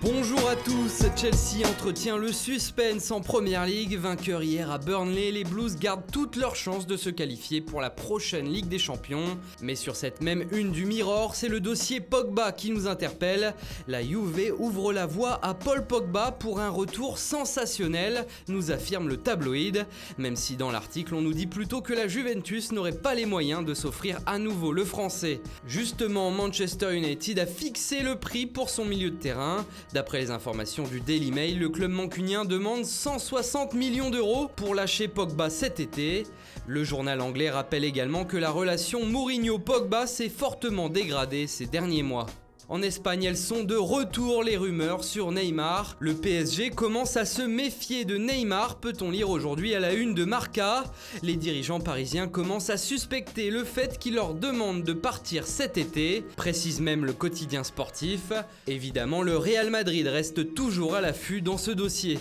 Bonjour à tous, Chelsea entretient le suspense en Première Ligue. Vainqueur hier à Burnley, les Blues gardent toutes leurs chances de se qualifier pour la prochaine Ligue des Champions. Mais sur cette même une du Mirror, c'est le dossier Pogba qui nous interpelle. La Juve ouvre la voie à Paul Pogba pour un retour sensationnel, nous affirme le tabloïd. Même si dans l'article on nous dit plutôt que la Juventus n'aurait pas les moyens de s'offrir à nouveau le français. Justement, Manchester United a fixé le prix pour son milieu de terrain. D'après les informations du Daily Mail, le club mancunien demande 160 millions d'euros pour lâcher Pogba cet été. Le journal anglais rappelle également que la relation Mourinho-Pogba s'est fortement dégradée ces derniers mois. En Espagne, elles sont de retour les rumeurs sur Neymar. Le PSG commence à se méfier de Neymar, peut-on lire aujourd'hui à la une de Marca. Les dirigeants parisiens commencent à suspecter le fait qu'il leur demande de partir cet été, précise même le quotidien sportif. Évidemment, le Real Madrid reste toujours à l'affût dans ce dossier.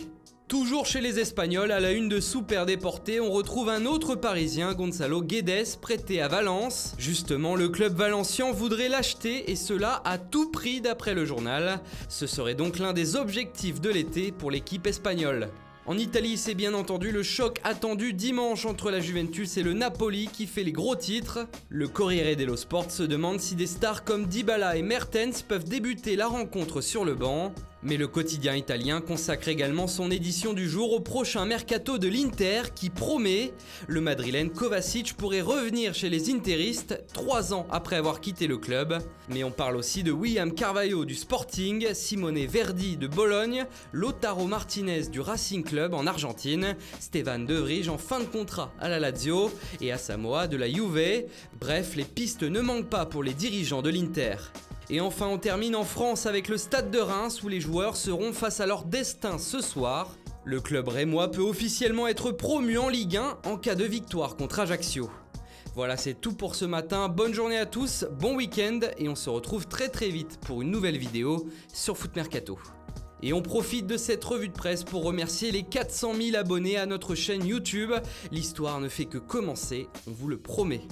Toujours chez les Espagnols, à la une de Super Déporté, on retrouve un autre Parisien, Gonzalo Guedes, prêté à Valence. Justement, le club valencien voudrait l'acheter et cela à tout prix d'après le journal. Ce serait donc l'un des objectifs de l'été pour l'équipe espagnole. En Italie, c'est bien entendu le choc attendu dimanche entre la Juventus et le Napoli qui fait les gros titres. Le Corriere dello Sport se demande si des stars comme Dybala et Mertens peuvent débuter la rencontre sur le banc. Mais le quotidien italien consacre également son édition du jour au prochain mercato de l'Inter qui promet. Le Madrilène Kovacic pourrait revenir chez les interistes 3 ans après avoir quitté le club. Mais on parle aussi de William Carvalho du Sporting, Simone Verdi de Bologne, Lautaro Martinez du Racing Club en Argentine, Stéphane De Vrij en fin de contrat à la Lazio et Asamoah de la Juve. Bref, les pistes ne manquent pas pour les dirigeants de l'Inter. Et enfin, on termine en France avec le Stade de Reims où les joueurs seront face à leur destin ce soir. Le club rémois peut officiellement être promu en Ligue 1 en cas de victoire contre Ajaccio. Voilà, c'est tout pour ce matin. Bonne journée à tous, bon week-end et on se retrouve très vite pour une nouvelle vidéo sur Foot Mercato. Et on profite de cette revue de presse pour remercier les 400 000 abonnés à notre chaîne YouTube. L'histoire ne fait que commencer, on vous le promet.